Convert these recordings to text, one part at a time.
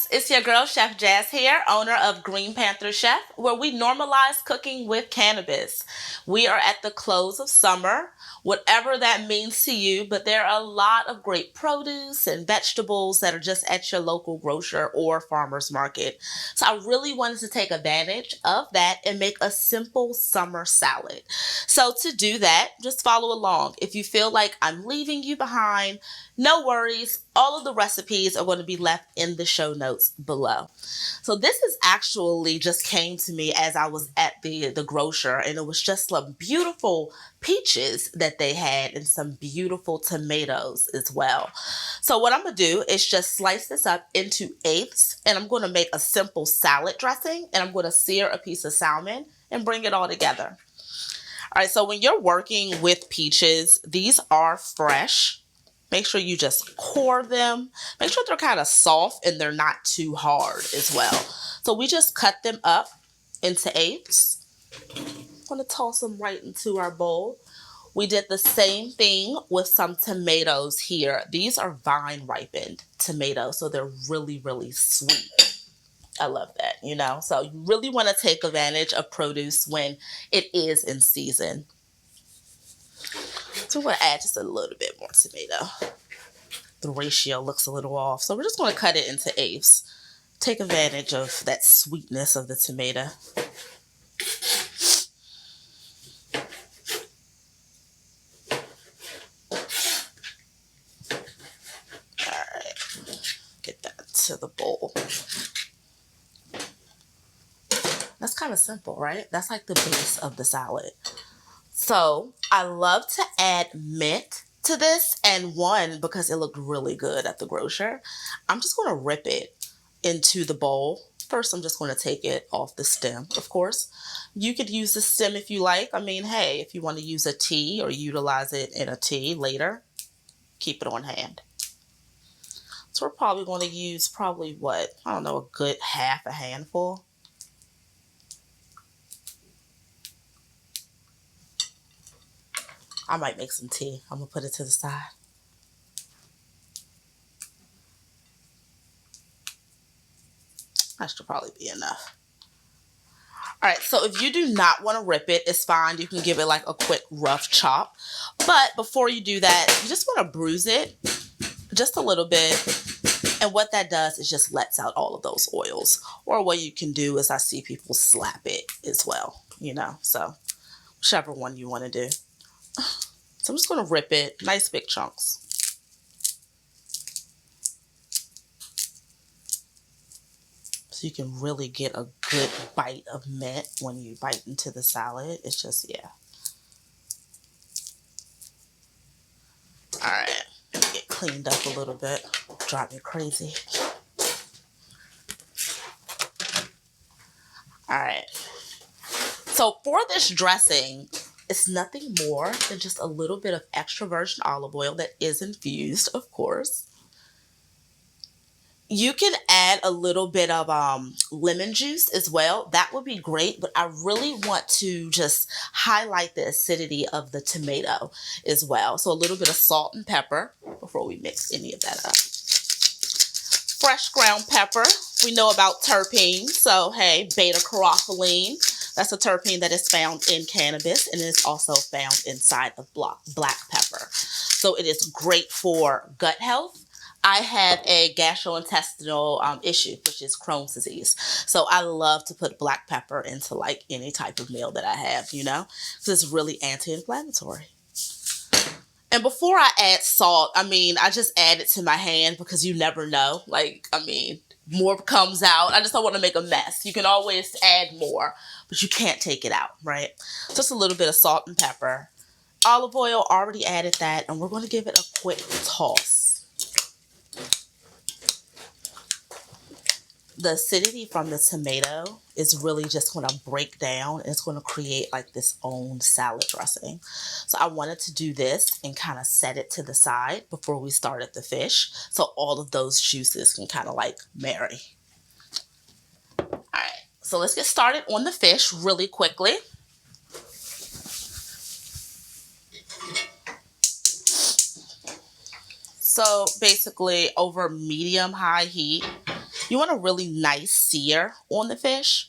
It's your girl, Chef Jazz here, owner of Green Panther Chef, where we normalize cooking with cannabis. We are at the close of summer, whatever that means to you, but there are a lot of great produce and vegetables that are just at your local grocer or farmer's market. So I really wanted to take advantage of that and make a simple summer salad. So to do that, just follow along. If you feel like I'm leaving you behind, no worries. All of the recipes are going to be left in the show notes below. So this is actually just came to me as I was at the grocer, and it was just some beautiful peaches that they had and some beautiful tomatoes as well. So what I'm going to do is just slice this up into eighths, and I'm going to make a simple salad dressing, and I'm going to sear a piece of salmon and bring it all together. All right, so when you're working with peaches, these are fresh. Make sure you just core them. Make sure they're kind of soft and they're not too hard as well. So we just cut them up into eighths. I'm going to toss them right into our bowl. We did the same thing with some tomatoes here. These are vine ripened tomatoes, so they're really, really sweet. I love that. So you really want to take advantage of produce when it is in season. So we're going to add just a little bit more tomato. The ratio looks a little off, so we're just going to cut it into eighths. Take advantage of that sweetness of the tomato. Alright, get that to the bowl. That's kind of simple, right? That's like the base of the salad. So I love to add mint to this, and one, because it looked really good at the grocer, I'm just going to rip it into the bowl. First, I'm just going to take it off the stem, of course. You could use the stem if you like. I mean, hey, if you want to use a tea or utilize it in a tea later, keep it on hand. So we're probably going to use a good half a handful. I might make some tea. I'm going to put it to the side. That should probably be enough. All right, so if you do not want to rip it, it's fine. You can give it like a quick rough chop. But before you do that, you just want to bruise it just a little bit. And what that does is just lets out all of those oils. Or what you can do is I see people slap it as well, So whichever one you want to do. So I'm just going to rip it, nice big chunks. So you can really get a good bite of mint when you bite into the salad. It's just, yeah. All right, get cleaned up a little bit. Drive me crazy. All right. So for this dressing, it's nothing more than just a little bit of extra virgin olive oil that is infused, of course. You can add a little bit of lemon juice as well. That would be great, but I really want to just highlight the acidity of the tomato as well. So a little bit of salt and pepper before we mix any of that up. Fresh ground pepper. We know about terpenes, so hey, beta-caryophyllene. That's a terpene that is found in cannabis and is also found inside of black pepper. So it is great for gut health. I have a gastrointestinal issue, which is Crohn's disease. So I love to put black pepper into like any type of meal that I have, because it's really anti-inflammatory. And before I add salt, I just add it to my hand because you never know. More comes out. I just don't want to make a mess. You can always add more, but you can't take it out, right? Just a little bit of salt and pepper. Olive oil, already added that, and we're going to give it a quick toss. The acidity from the tomato is really just going to break down. It's going to create like this own salad dressing. So I wanted to do this and kind of set it to the side before we started the fish. So all of those juices can kind of like marry. All right, so let's get started on the fish really quickly. So basically over medium-high heat, You want a really nice sear on the fish.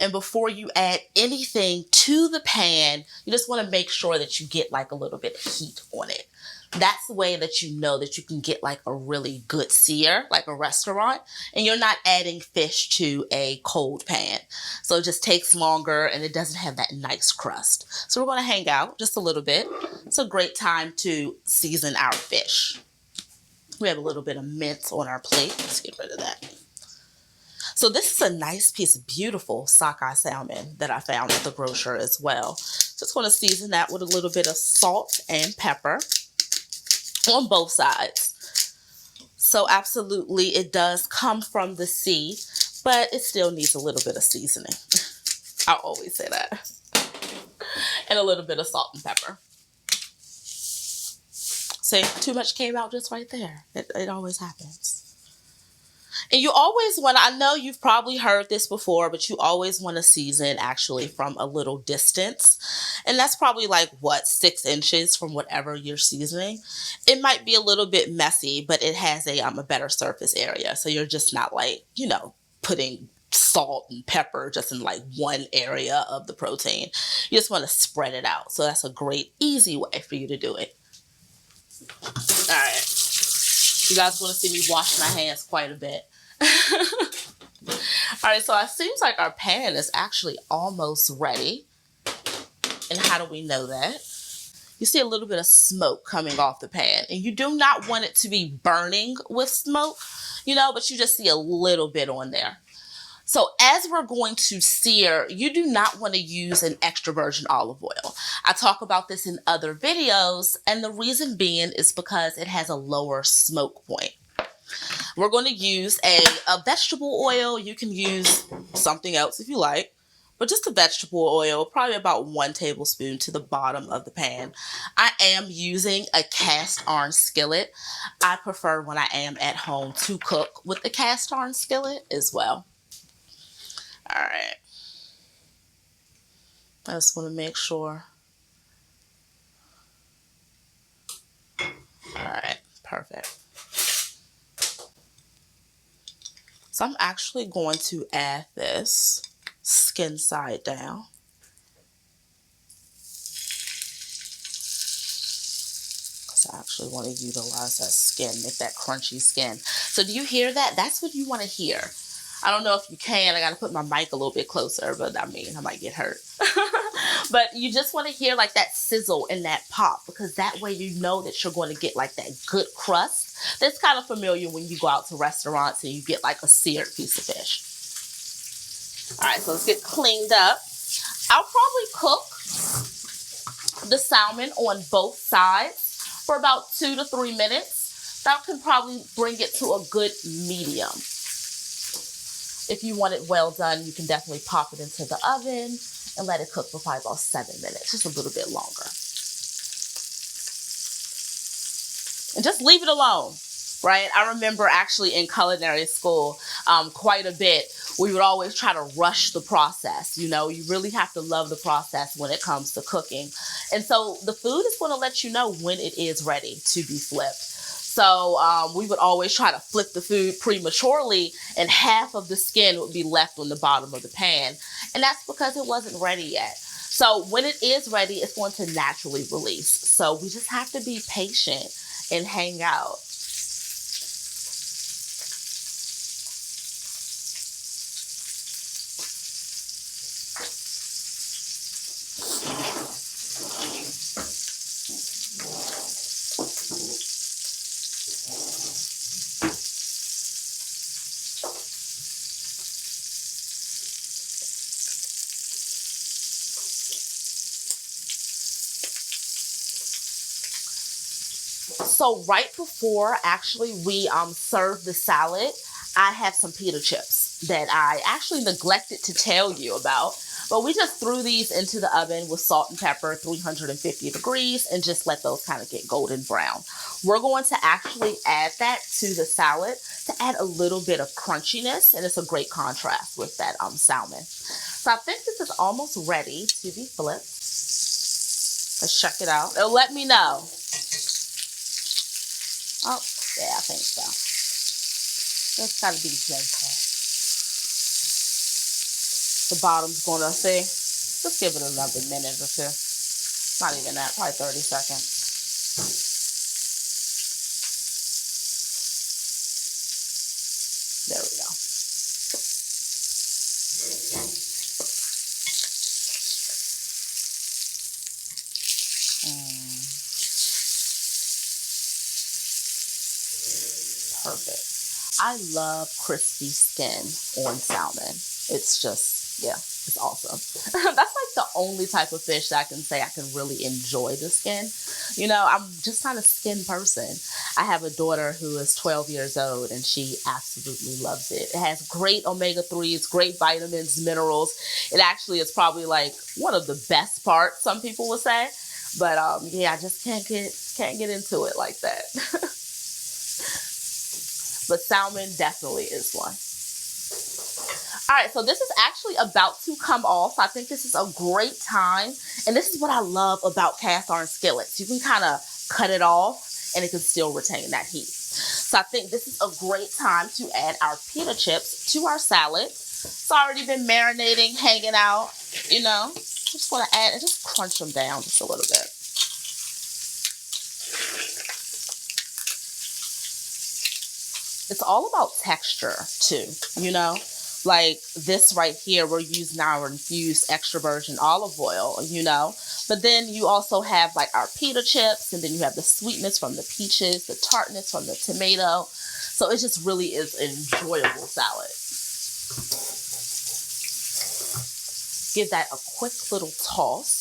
And before you add anything to the pan, you just want to make sure that you get like a little bit of heat on it. That's the way that you know that you can get like a really good sear, like a restaurant, and you're not adding fish to a cold pan. So it just takes longer and it doesn't have that nice crust. So we're going to hang out just a little bit. It's a great time to season our fish. We have a little bit of mint on our plate. Let's get rid of that. So this is a nice piece of beautiful sockeye salmon that I found at the grocer as well. Just going to season that with a little bit of salt and pepper on both sides. So absolutely it does come from the sea, but it still needs a little bit of seasoning. I always say that. And a little bit of salt and pepper. See, too much came out just right there. It always happens. And you always want to, I know you've probably heard this before, but you always want to season actually from a little distance. And that's probably like, 6 inches from whatever you're seasoning. It might be a little bit messy, but it has a better surface area. So you're just not like, putting salt and pepper just in like one area of the protein. You just want to spread it out. So that's a great, easy way for you to do it. All right. You guys want to see me wash my hands quite a bit. All right, so it seems like our pan is actually almost ready. And how do we know that? You see a little bit of smoke coming off the pan. And you do not want it to be burning with smoke, but you just see a little bit on there. So as we're going to sear, you do not want to use an extra virgin olive oil. I talk about this in other videos, and the reason being is because it has a lower smoke point. We're going to use a vegetable oil. You can use something else if you like, but just a vegetable oil, probably about 1 tablespoon to the bottom of the pan. I am using a cast iron skillet. I prefer when I am at home to cook with the cast iron skillet as well. All right. I just want to make sure. All right, perfect. So I'm actually going to add this skin side down. Because I actually want to utilize that skin, make that crunchy skin. So do you hear that? That's what you want to hear. I don't know if you can. I got to put my mic a little bit closer, but I might get hurt. But you just want to hear like that sizzle and that pop, because that way you know that you're going to get like that good crust. That's kind of familiar when you go out to restaurants and you get like a seared piece of fish. All right, so let's get cleaned up. I'll probably cook the salmon on both sides for about 2 to 3 minutes. That can probably bring it to a good medium. If you want it well done, you can definitely pop it into the oven and let it cook for probably about 7 minutes, just a little bit longer. And just leave it alone, right? I remember actually in culinary school quite a bit, we would always try to rush the process. You really have to love the process when it comes to cooking. And so the food is going to let you know when it is ready to be flipped. So we would always try to flip the food prematurely, and half of the skin would be left on the bottom of the pan. And that's because it wasn't ready yet. So when it is ready, it's going to naturally release. So we just have to be patient and hang out. So right before actually we serve the salad, I have some pita chips that I actually neglected to tell you about. But we just threw these into the oven with salt and pepper, 350 degrees, and just let those kind of get golden brown. We're going to actually add that to the salad to add a little bit of crunchiness, and it's a great contrast with that salmon. So I think this is almost ready to be flipped. Let's check it out. It'll let me know. Oh, yeah, I think so. It's got to be gentle. The bottom's going to see. Just give it another minute or two. Not even that, probably 30 seconds. There we go. Perfect. I love crispy skin on salmon. It's just, yeah, it's awesome. That's like the only type of fish that I can say I can really enjoy the skin. You know, I'm just not a skin person. I have a daughter who is 12 years old and she absolutely loves it. It has great omega-3s, great vitamins, minerals. It actually is probably like one of the best parts, some people would say. But yeah, I just can't get into it like that. But salmon definitely is one. All right, so this is actually about to come off. I think this is a great time. And this is what I love about cast iron skillets. You can kind of cut it off and it can still retain that heat. So I think this is a great time to add our pita chips to our salad. It's already been marinating, hanging out, you know. Just want to add and just crunch them down just a little bit. It's all about texture too, you know. Like this right here, we're using our infused extra virgin olive oil, you know. But then you also have like our pita chips, and then you have the sweetness from the peaches, the tartness from the tomato. So it just really is an enjoyable salad. Give that a quick little toss.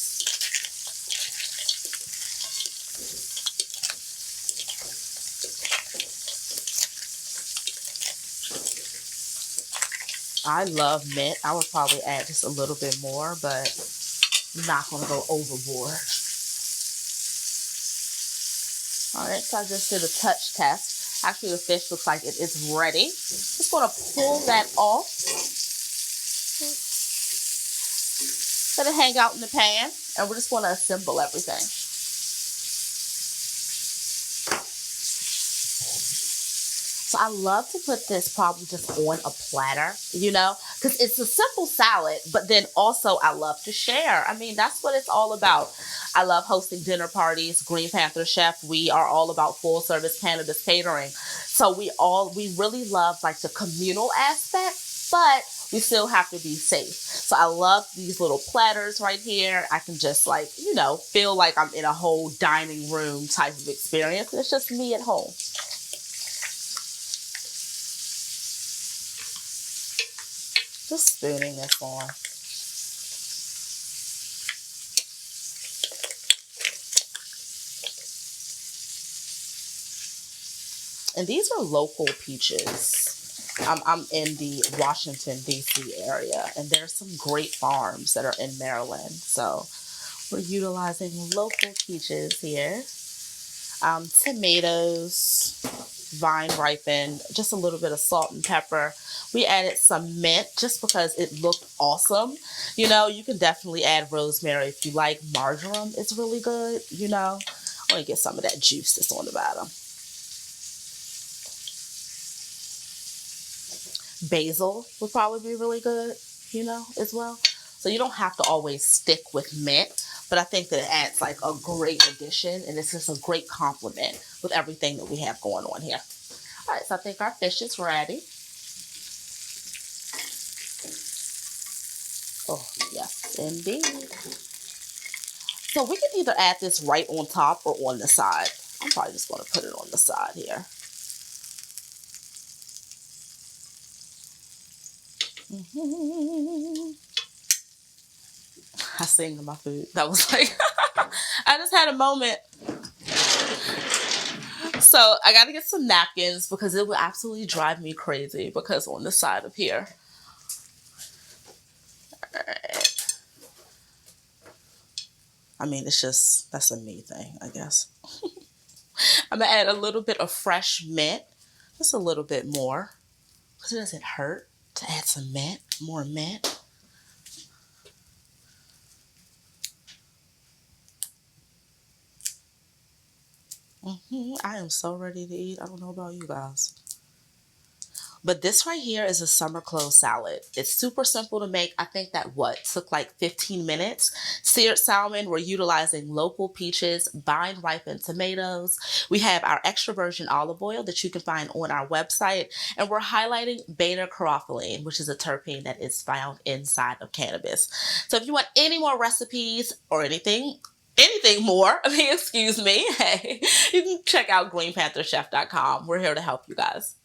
I love mint. I would probably add just a little bit more, but I'm not going to go overboard. All right, so I just did a touch test. Actually, the fish looks like it is ready. Just going to pull that off. Let it hang out in the pan, and we're just going to assemble everything. So I love to put this probably just on a platter, you know, because it's a simple salad, but then also I love to share. I mean, that's what it's all about. I love hosting dinner parties. Green Panther Chef, we are all about full service cannabis catering. So we really love like the communal aspect, but we still have to be safe. So I love these little platters right here. I can just like, you know, feel like I'm in a whole dining room type of experience. It's just me at home. Just spooning this on. And these are local peaches. I'm in the Washington, D.C. area, and there's some great farms that are in Maryland. So we're utilizing local peaches here. Tomatoes, vine ripened, just a little bit of salt and pepper. We added some mint just because it looked awesome. You know, you can definitely add rosemary if you like. Marjoram is really good, you know. I want to get some of that juice that's on the bottom. Basil would probably be really good, you know, as well. So you don't have to always stick with mint, but I think that it adds like a great addition, and it's just a great complement with everything that we have going on here. All right, so I think our fish is ready. Oh, yes, indeed. So we can either add this right on top or on the side. I'm probably just going to put it on the side here. I sing my food. That was like, I just had a moment. So I got to get some napkins because it would absolutely drive me crazy because on the side of here. All right. I mean, it's just, that's a me thing, I guess. I'm going to add a little bit of fresh mint. Just a little bit more because it doesn't hurt to add some mint, more mint. I am so ready to eat. I don't know about you guys. But this right here is a summer clove salad. It's super simple to make. I think that took like 15 minutes. Seared salmon, we're utilizing local peaches, vine ripened tomatoes. We have our extra virgin olive oil that you can find on our website. And we're highlighting beta caryophyllene, which is a terpene that is found inside of cannabis. So if you want any more recipes or anything more, excuse me, hey, you can check out greenpantherchef.com. We're here to help you guys.